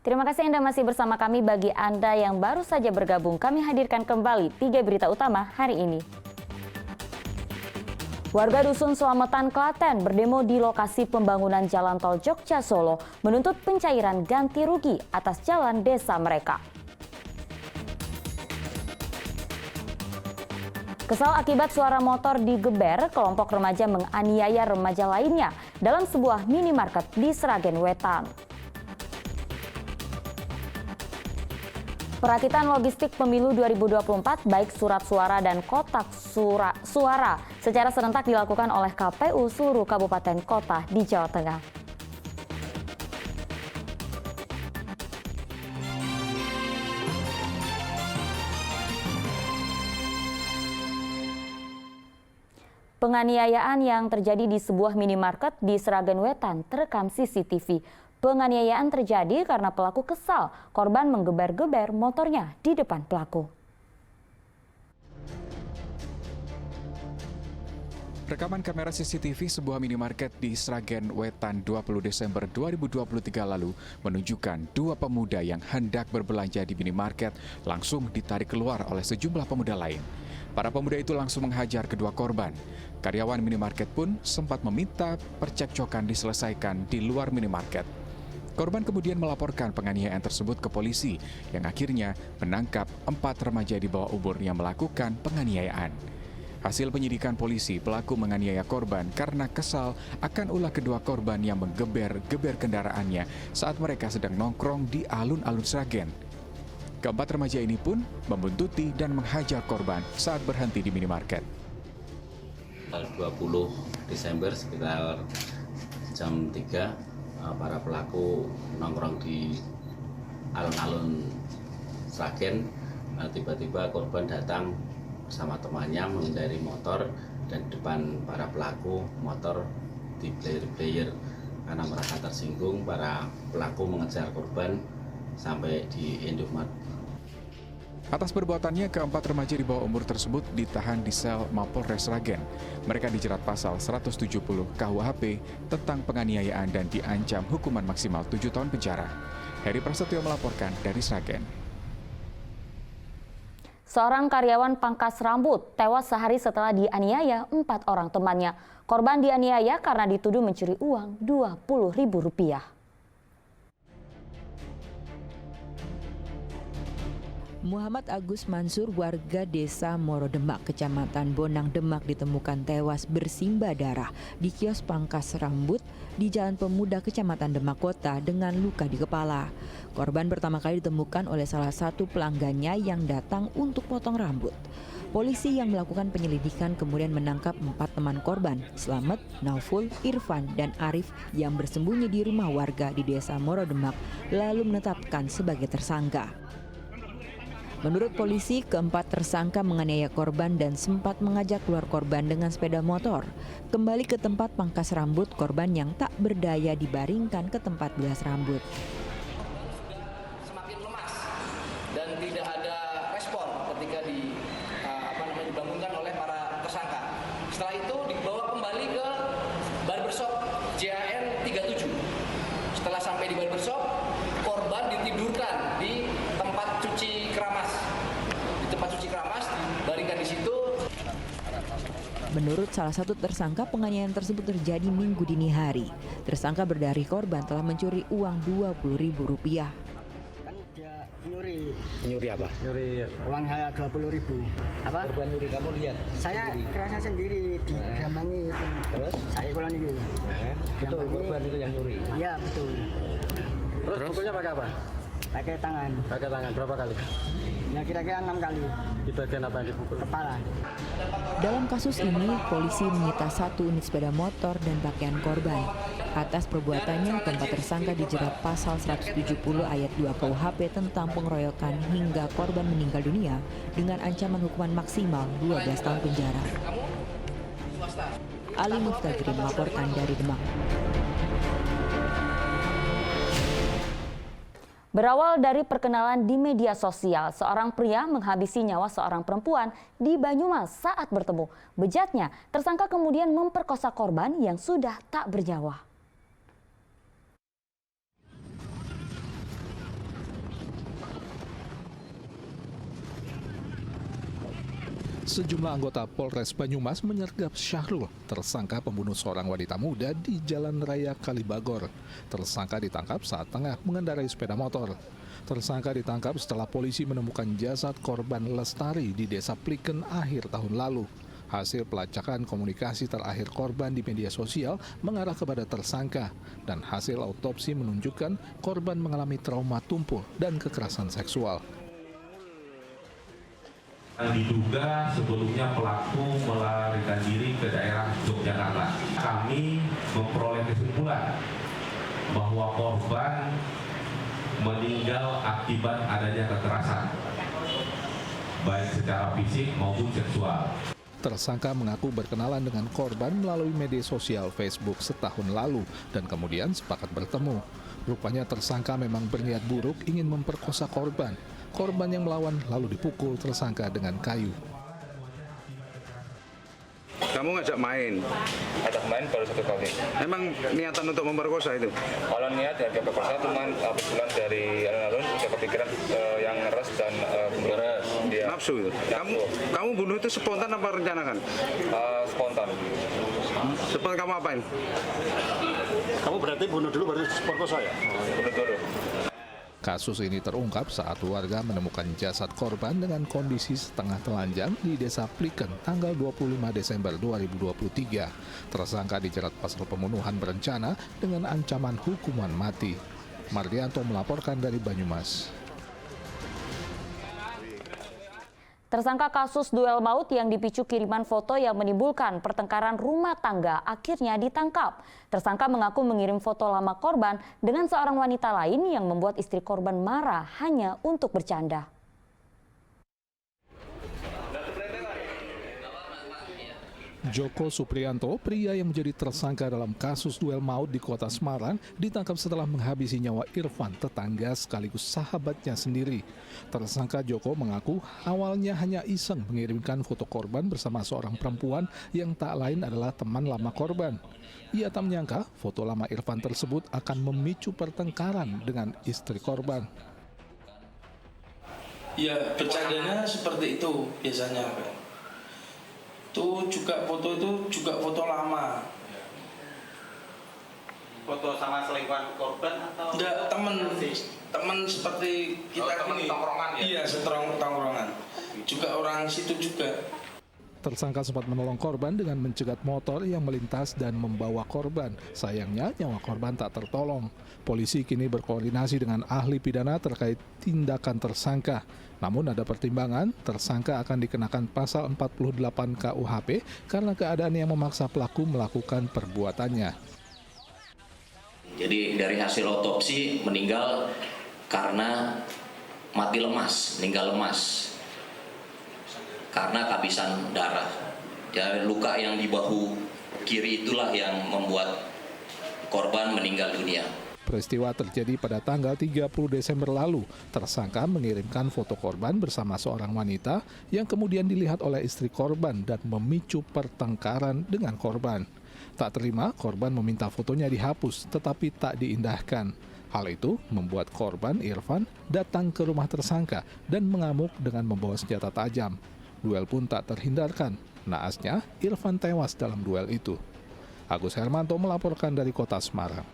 Terima kasih Anda masih bersama kami. Bagi Anda yang baru saja bergabung, kami hadirkan kembali 3 berita utama hari ini. Warga Dusun Slametan, Klaten berdemo di lokasi pembangunan jalan tol Jogja-Solo menuntut pencairan ganti rugi atas jalan desa mereka. Kesal akibat suara motor digeber, kelompok remaja menganiaya remaja lainnya dalam sebuah minimarket di Sragen Wetan. Perakitan logistik pemilu 2024 baik surat suara dan kotak suara secara serentak dilakukan oleh KPU seluruh kabupaten kota di Jawa Tengah. Penganiayaan yang terjadi di sebuah minimarket di Sragen Wetan terekam CCTV. Penganiayaan terjadi karena pelaku kesal, korban menggeber-geber motornya di depan pelaku. Rekaman kamera CCTV sebuah minimarket di Sragen Wetan 20 Desember 2023 lalu menunjukkan dua pemuda yang hendak berbelanja di minimarket langsung ditarik keluar oleh sejumlah pemuda lain. Para pemuda itu langsung menghajar kedua korban. Karyawan minimarket pun sempat meminta percekcokan diselesaikan di luar minimarket. Korban kemudian melaporkan penganiayaan tersebut ke polisi yang akhirnya menangkap 4 remaja di bawah umur yang melakukan penganiayaan. Hasil penyidikan polisi, pelaku menganiaya korban karena kesal akan ulah kedua korban yang menggeber-geber kendaraannya saat mereka sedang nongkrong di alun-alun Sragen. Keempat remaja ini pun membuntuti dan menghajar korban saat berhenti di minimarket. Tanggal 20 Desember sekitar jam 3, para pelaku nongkrong di alun-alun Sragen. Tiba-tiba korban datang bersama temannya mengendarai motor dan di depan para pelaku motor di player-player. Karena merasa tersinggung, para pelaku mengejar korban sampai di Indomaret. Atas perbuatannya, keempat remaja di bawah umur tersebut ditahan di sel Mapolres Sragen. Mereka dijerat pasal 170 KUHP tentang penganiayaan dan diancam hukuman maksimal 7 tahun penjara. Heri Prasetyo melaporkan dari Sragen. Seorang karyawan pangkas rambut tewas sehari setelah dianiaya 4 orang temannya. Korban dianiaya karena dituduh mencuri uang Rp20.000. Muhammad Agus Mansur, warga desa Morodemak, kecamatan Bonang Demak, ditemukan tewas bersimbah darah di kios pangkas rambut di Jalan Pemuda, kecamatan Demak Kota dengan luka di kepala. Korban pertama kali ditemukan oleh salah satu pelanggannya yang datang untuk potong rambut. Polisi yang melakukan penyelidikan kemudian menangkap 4 teman korban, Slamet, Nauful, Irfan, dan Arif yang bersembunyi di rumah warga di desa Morodemak, lalu menetapkan sebagai tersangka. Menurut polisi, keempat tersangka menganiaya korban dan sempat mengajak keluar korban dengan sepeda motor. Kembali ke tempat pangkas rambut, korban yang tak berdaya dibaringkan ke tempat bilas rambut. Semakin lemas dan tidak ada respon ketika dibangunkan oleh para tersangka. Setelah itu dibawa kembali ke barbershop JAN 37. Setelah sampai di barbershop, korban ditidurkan di tempat cuci keramas. Di tempat cuci keramas dibaringkan di situ. Menurut salah satu tersangka, penganiayaan tersebut terjadi Minggu dini hari. Tersangka berdalih korban telah mencuri uang Rp20.000. Kan dia nyuri. Nyuri apa? Nyuri uang saya 20.000. Apa? Korban nyuri, kamu lihat? Saya kerasa sendiri di gamangi itu. Terus? Saya pulang itu. Betul, korban itu yang nyuri. Iya betul. Terus pukulnya pakai apa? Pakai tangan. Pakai tangan berapa kali? Ya kira-kira 6 kali. Di bagian apa yang dipukul? Kepala. Dalam kasus ini, polisi menyita 1 unit sepeda motor dan pakaian korban. Atas perbuatannya, keempat tersangka dijerat pasal 170 ayat 2 KUHP tentang pengeroyokan hingga korban meninggal dunia dengan ancaman hukuman maksimal 12 tahun penjara. Ali Muftagri melaporkan dari Demak. Berawal dari perkenalan di media sosial, seorang pria menghabisi nyawa seorang perempuan di Banyumas saat bertemu. Bejatnya, tersangka kemudian memperkosa korban yang sudah tak bernyawa. Sejumlah anggota Polres Banyumas menyergap Syahrul, tersangka pembunuh seorang wanita muda di Jalan Raya Kalibagor. Tersangka ditangkap saat tengah mengendarai sepeda motor. Tersangka ditangkap setelah polisi menemukan jasad korban Lestari di Desa Pliken akhir tahun lalu. Hasil pelacakan komunikasi terakhir korban di media sosial mengarah kepada tersangka, dan hasil autopsi menunjukkan korban mengalami trauma tumpul dan kekerasan seksual. Diduga sebelumnya pelaku melarikan diri ke daerah Yogyakarta. Kami memperoleh kesimpulan bahwa korban meninggal akibat adanya kekerasan, baik secara fisik maupun seksual. Tersangka mengaku berkenalan dengan korban melalui media sosial Facebook setahun lalu dan kemudian sepakat bertemu. Rupanya tersangka memang berniat buruk ingin memperkosa korban. Korban yang melawan lalu dipukul tersangka dengan kayu. Kamu ngajak main? Ajak main baru 1 kali. Emang niatan untuk memperkosa itu? Kalau niat ya perkosa, cuman kebetulan dari alun-alun udah kepikiran yang ngeres dan dia nafsu itu. Kamu bunuh itu spontan apa rencanakan? Spontan. Spontan kamu apain? Kamu berarti bunuh dulu baru perkosa ya? Bunuh dulu. Kasus ini terungkap saat warga menemukan jasad korban dengan kondisi setengah telanjang di Desa Pliken tanggal 25 Desember 2023. Tersangka dijerat pasal pembunuhan berencana dengan ancaman hukuman mati. Mardianto melaporkan dari Banyumas. Tersangka kasus duel maut yang dipicu kiriman foto yang menimbulkan pertengkaran rumah tangga akhirnya ditangkap. Tersangka mengaku mengirim foto lama korban dengan seorang wanita lain yang membuat istri korban marah hanya untuk bercanda. Joko Supriyanto, pria yang menjadi tersangka dalam kasus duel maut di kota Semarang, ditangkap setelah menghabisi nyawa Irfan, tetangga sekaligus sahabatnya sendiri. Tersangka Joko mengaku awalnya hanya iseng mengirimkan foto korban bersama seorang perempuan yang tak lain adalah teman lama korban. Ia tak menyangka foto lama Irfan tersebut akan memicu pertengkaran dengan istri korban. Ya, bercandanya seperti itu biasanya. Itu juga foto lama. Foto sama selingkuhan korban atau? Enggak, teman seperti kita ini. Tongkrongan ya? Iya, tongkrongan. Juga orang situ juga. Tersangka sempat menolong korban dengan mencegat motor yang melintas dan membawa korban. Sayangnya nyawa korban tak tertolong. Polisi kini berkoordinasi dengan ahli pidana terkait tindakan tersangka. Namun ada pertimbangan, tersangka akan dikenakan pasal 48 KUHP karena keadaan yang memaksa pelaku melakukan perbuatannya. Jadi dari hasil otopsi meninggal karena mati lemas, meninggal lemas karena kehabisan darah. Dari luka yang di bahu kiri itulah yang membuat korban meninggal dunia. Peristiwa terjadi pada tanggal 30 Desember lalu. Tersangka mengirimkan foto korban bersama seorang wanita yang kemudian dilihat oleh istri korban dan memicu pertengkaran dengan korban. Tak terima, korban meminta fotonya dihapus tetapi tak diindahkan. Hal itu membuat korban Irfan datang ke rumah tersangka dan mengamuk dengan membawa senjata tajam. Duel pun tak terhindarkan. Naasnya, Irfan tewas dalam duel itu. Agus Hermanto melaporkan dari Kota Semarang.